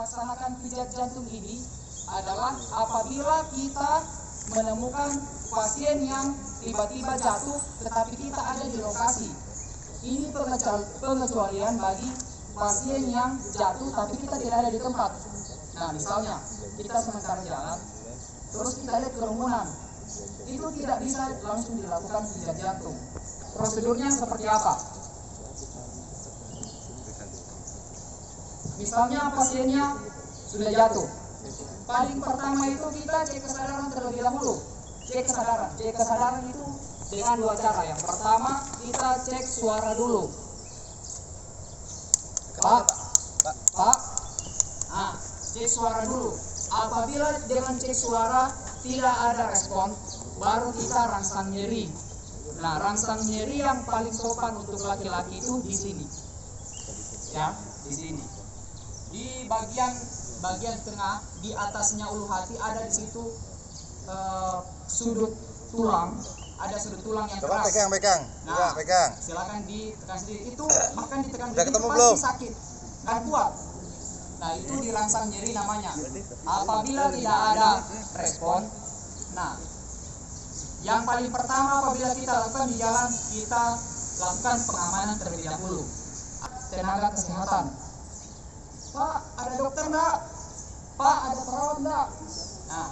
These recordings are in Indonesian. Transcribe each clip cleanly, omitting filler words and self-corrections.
melaksanakan pijat jantung ini adalah apabila kita menemukan pasien yang tiba-tiba jatuh tetapi kita ada di lokasi. Ini pengecualian bagi pasien yang jatuh tapi kita tidak ada di tempat. Nah, misalnya kita sementara jalan terus kita lihat kerumunan, itu tidak bisa langsung dilakukan pijat jantung. Prosedurnya seperti apa? Misalnya pasiennya sudah jatuh, paling pertama itu kita cek kesadaran terlebih dahulu. Cek kesadaran itu dengan dua cara. Yang pertama kita cek suara dulu. Pak, cek suara dulu. Apabila dengan cek suara tidak ada respon, baru kita rangsang nyeri. Nah, rangsang nyeri yang paling sopan untuk laki-laki itu di sini, ya, di sini. Di bagian tengah, di atasnya ulu hati ada di situ sudut tulang, ada sudut tulang yang coba keras. pegang. Nah, pegang. Silakan ditekan sendiri. Itu bahkan ditekan Udah itu ketemu pasti belum? sakit dan kuat. Nah, itu dirangsang nyeri namanya. Apabila tidak ada respon, nah, yang paling pertama apabila kita lakukan di jalan, kita lakukan pengamanan terlebih dahulu. Tenaga kesehatan. Pak, ada dokter enggak? Pak, ada perawat enggak? Nah,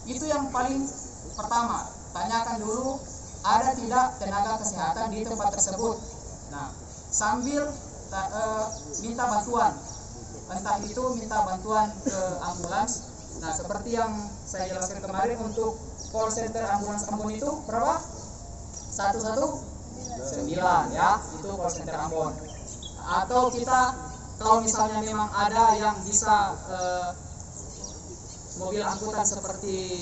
itu yang paling pertama. Tanyakan dulu ada tidak tenaga kesehatan di tempat tersebut. Nah, sambil minta bantuan. Entah itu minta bantuan ke ambulans. Nah, seperti yang saya jelaskan kemarin untuk call center ambulans Ambon itu berapa? 119 ya, itu call center Ambon. Atau kita kalau misalnya memang ada yang bisa mobil angkutan seperti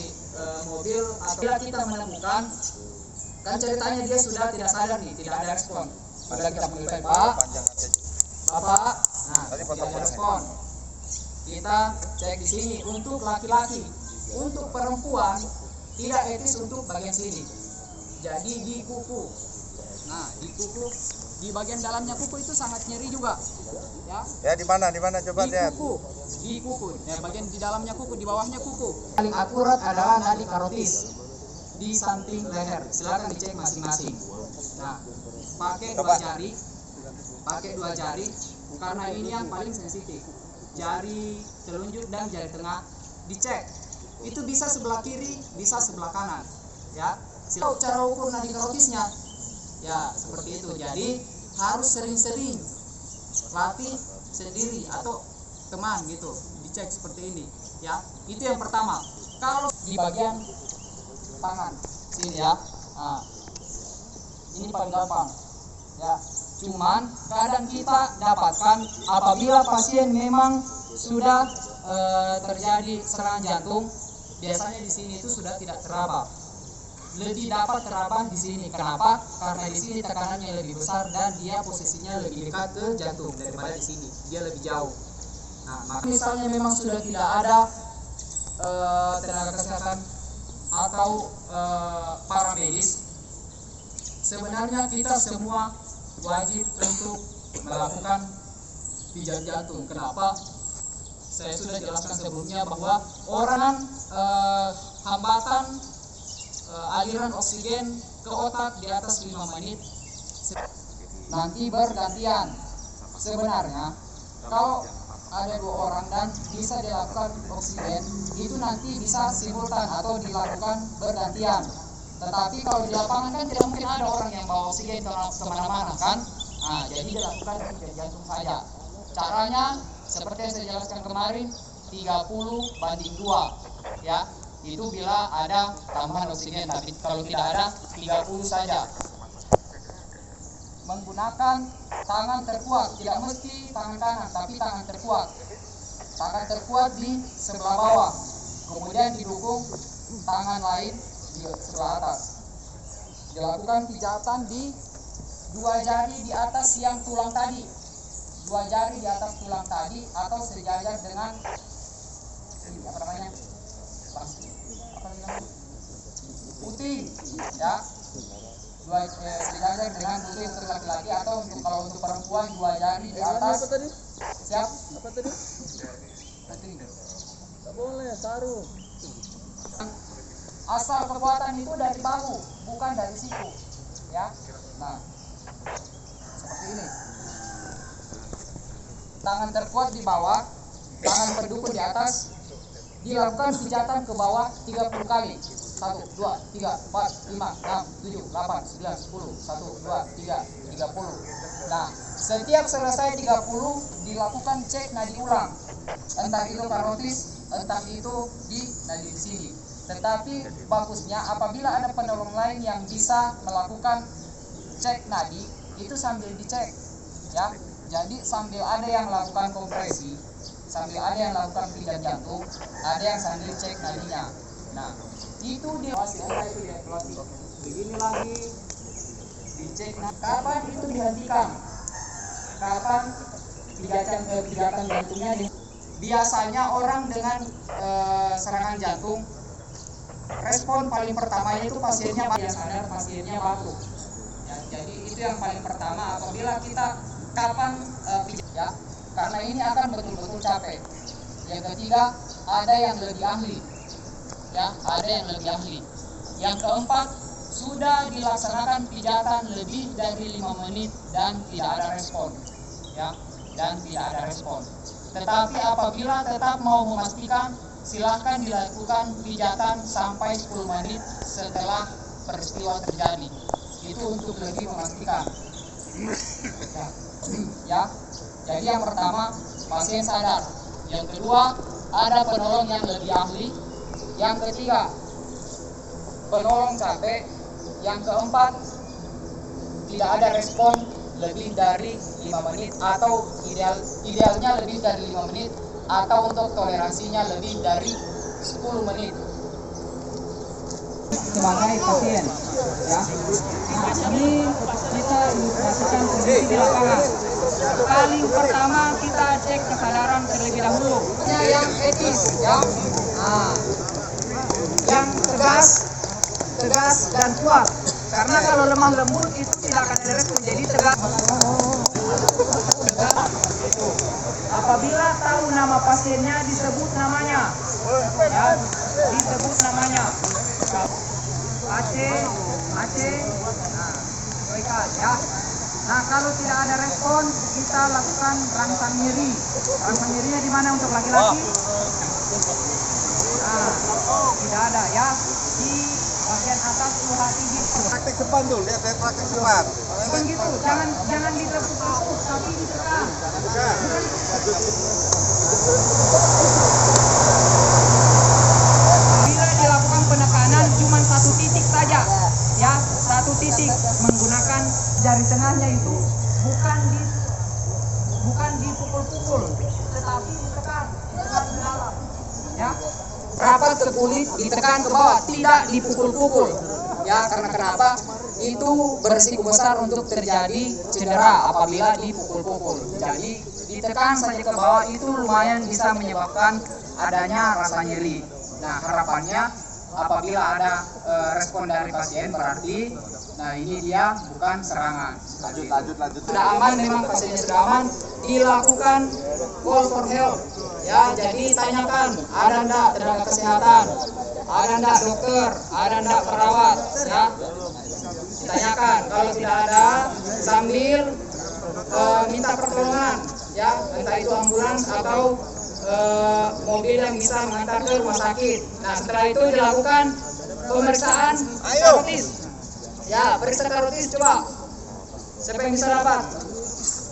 mobil, atau kita menemukan, kan ceritanya dia sudah tidak sadar nih, tidak ada respon. Padahal kita panggilkan Pak, Bapak, nah tidak ada respon. Kita cek di sini untuk laki-laki, untuk perempuan tidak etis untuk bagian sini. Jadi di kuku, nah di kuku, di bagian dalamnya kuku itu sangat nyeri juga, ya. Ya di mana coba lihat. Di kuku, ya, bagian di dalamnya kuku, di bawahnya kuku. Paling akurat adalah nadi karotis di samping leher. Silakan dicek masing-masing. Nah, pakai dua jari, karena ini yang paling sensitif. Jari telunjuk dan jari tengah dicek. Itu bisa sebelah kiri, bisa sebelah kanan, ya. Silakan cara ukur nadi karotisnya. Ya, seperti itu. Jadi harus sering-sering latih sendiri atau teman gitu, dicek seperti ini, ya. Itu yang pertama. Kalau di bagian tangan sini ya, nah, ini paling gampang, ya. Cuman kadang kita dapatkan apabila pasien memang sudah terjadi serangan jantung, biasanya di sini itu sudah tidak teraba. Lebih dapat teraba di sini. Kenapa? Karena di sini tekanannya lebih besar dan dia posisinya lebih dekat ke jantung daripada di sini. Dia lebih jauh. Nah, maka misalnya memang sudah tidak ada tenaga kesehatan atau paramedis, sebenarnya kita semua wajib untuk melakukan pijat jantung. Kenapa? Saya sudah jelaskan sebelumnya bahwa orang hambatan aliran oksigen ke otak di atas 5 menit nanti bergantian. Sebenarnya kalau ada 2 orang dan bisa dilakukan oksigen, itu nanti bisa simultan atau dilakukan bergantian. Tetapi kalau di lapangan kan tidak mungkin ada orang yang bawa oksigen kemana-mana kan. Nah, jadi dilakukan pijat jantung saja. Caranya seperti yang saya jelaskan kemarin, 30:2, ya. Itu bila ada tambahan oksigen, tapi kalau tidak ada 30 saja. Menggunakan tangan terkuat, tidak mesti tangan kanan, tapi tangan terkuat. Tangan terkuat di sebelah bawah, kemudian didukung tangan lain di sebelah atas. Dilakukan pijatan di 2 jari di atas yang tulang tadi, 2 jari di atas tulang tadi, atau sejajar dengan ini, apa namanya? Puting, ya. Sejajar dengan puting untuk laki-laki, atau kalau untuk perempuan 2 jari di atas. Siap? Apa tadi? Berarti boleh taruh. Asal kekuatan itu dari bahu, bukan dari siku. Ya. Nah, seperti ini. Tangan terkuat di bawah, tangan pendukung di atas. Dilakukan pijatan ke bawah 30 kali. 1, 2, 3, 4, 5, 6, 7, 8, 9, 10. 1, 2, 3, 30. Nah, setiap selesai 30 dilakukan cek nadi ulang. Entah itu karotis, entah itu di nadi di sini. Tetapi bagusnya apabila ada penolong lain yang bisa melakukan cek nadi, itu sambil dicek. Ya. Jadi sambil ada yang melakukan kompresi, sambil ada yang melakukan pijat jantung, ada yang sambil cek nadinya. Nah, itu dia masih ada itu dia pelatih. Begini lagi dicek. Nah, kapan itu dihentikan? Kapan pijatan jantungnya biasanya orang dengan serangan jantung, respon paling pertamanya itu pasiennya sadar, pasiennya batuk. Ya, jadi itu yang paling pertama apabila kita kapan pijat ya, karena ini akan betul-betul capek. Yang ketiga, ada yang lebih ahli. Ya, ada yang lebih ahli. Yang keempat, sudah dilaksanakan pijatan lebih dari 5 menit dan tidak ada respon. Ya, dan tidak ada respon. Tetapi apabila tetap mau memastikan, silahkan dilakukan pijatan sampai 10 menit setelah peristiwa terjadi. Itu untuk lebih memastikan. Ya, jadi yang pertama pasien sadar, yang kedua ada penolong yang lebih ahli, yang ketiga penolong capek, yang keempat tidak ada respon lebih dari 5 menit atau idealnya lebih dari 5 menit atau untuk toleransinya lebih dari 10 menit sebagai pasien ya. Nah, ini kita ilustrasikan kondisi di lapangan. Paling pertama kita cek kesadaran terlebih dahulu. Yang etis ya. Nah, yang tegas dan kuat. Karena kalau lemah lembut itu tidak akan ada respon, jadi tegas. Apabila tahu nama pasiennya disebut namanya. Ya, disebut namanya. Aceh, nah, ya. Nah, kalau tidak ada respon, kita lakukan rangsang nyeri. Rangsang nyerinya di mana untuk laki-laki? Nah, tidak ada ya. Di bagian atas hati gitu. Praktek depan tuh, lihat saya praktek depan. Bukan gitu, jangan ditepuk-tepuk, tapi ditekan. Bila dilakukan penekanan cuma satu titik saja, ya, satu titik menggunakan jari tengahnya itu bukan dipukul-pukul, tetapi ditekan ke dalam, ya. Rapat ke kulit, ditekan ke bawah, tidak dipukul-pukul, ya. Karena kenapa? Itu berisiko besar untuk terjadi cedera apabila dipukul-pukul. Jadi ditekan saja ke bawah itu lumayan bisa menyebabkan adanya rasa nyeri. Nah, harapannya apabila ada respon dari pasien berarti nah ini dia bukan serangan. Lanjut. Sudah aman, memang pasiennya sudah aman, dilakukan call for help. Ya, jadi tanyakan ada enggak tenaga kesehatan, ada enggak dokter, ada enggak perawat, ya. Ditanyakan, kalau tidak ada sambil minta pertolongan, ya, entah itu ambulans atau mobil yang bisa mengantar ke rumah sakit. Nah, setelah itu dilakukan pemeriksaan karotis. Ya, periksa karotis coba. Siapa yang bisa dapat?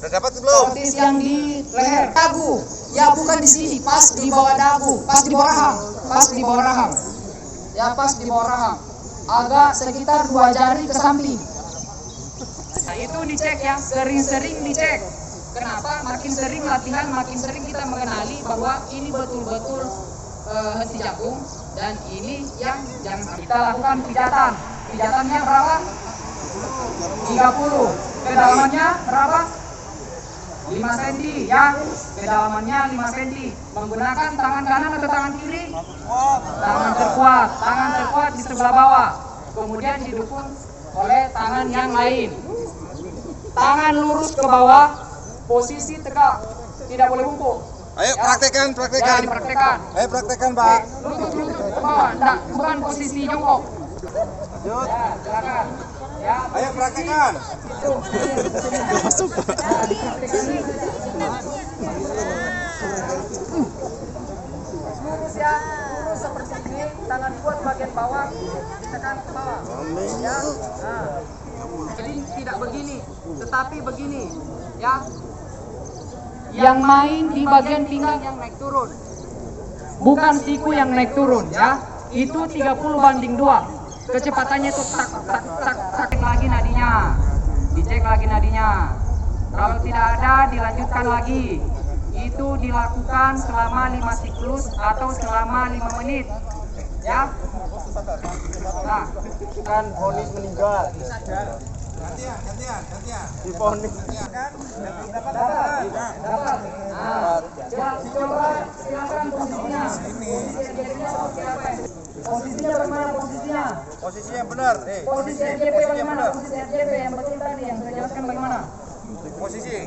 Udah dapat belum? Karotis yang di leher. Dagu. Ya, bukan di sini, pas di bawah dagu, pas di bawah rahang, Ya, pas di bawah rahang. Agak sekitar 2 jari ke samping. Nah, itu dicek ya, sering-sering dicek. Kenapa? Makin sering latihan, makin sering kita mengenali bahwa ini betul-betul henti jantung dan ini yang jangan kita lakukan pijatan. Pijatannya berapa? 30. Kedalamannya berapa? 5 cm ya. Kedalamannya 5 cm. Menggunakan tangan kanan atau tangan kiri? Tangan terkuat di sebelah bawah. Kemudian didukung oleh tangan yang lain. Tangan lurus ke bawah. Posisi tegak, tidak boleh bungkuk. Ayo praktekkan, Ya, praktekkan. dipraktekkan. Ayo praktekkan, Pak. Lutut ke bawah, enggak, bukan posisi jongkok. Lanjut. Ya, silakan. Ya, Ayo praktekkan. lurus ya, lurus seperti ini, tangan kuat bagian bawah, ditekan ke bawah. Ya, nah. Jadi tidak begini, tetapi begini, ya. Yang main di bagian pinggang yang naik turun, bukan siku yang naik turun, ya. Itu 30:2. Kecepatannya itu tak tak tak tak. Cek lagi nadinya, dicek lagi nadinya. Kalau tidak ada, dilanjutkan lagi. Itu dilakukan selama 5 siklus atau selama 5 menit, ya. Nah, Kan vonis meninggal. Gantian. Di vonis. dapat. Nah, ya, coba silakan posisinya. Posisinya bagaimana posisinya? Posisi yang benar. Posisi RJP bagaimana? Posisi RJP yang betul tadi yang saya jelaskan bagaimana? Posisi.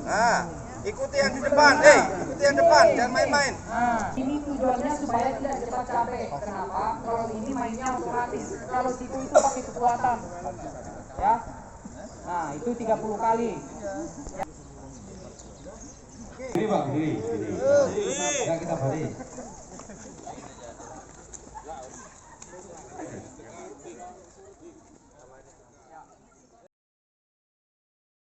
Nah. Ikuti yang di depan. Ikuti yang depan. Jangan main-main. Nah, ini tujuannya supaya tidak cepat capek. Kenapa? Kalau ini mainnya otomatis. Kalau situ itu pakai kekuatan. Ya. Nah, itu 30 kali. Diri Pak, diri. Ya kita balik.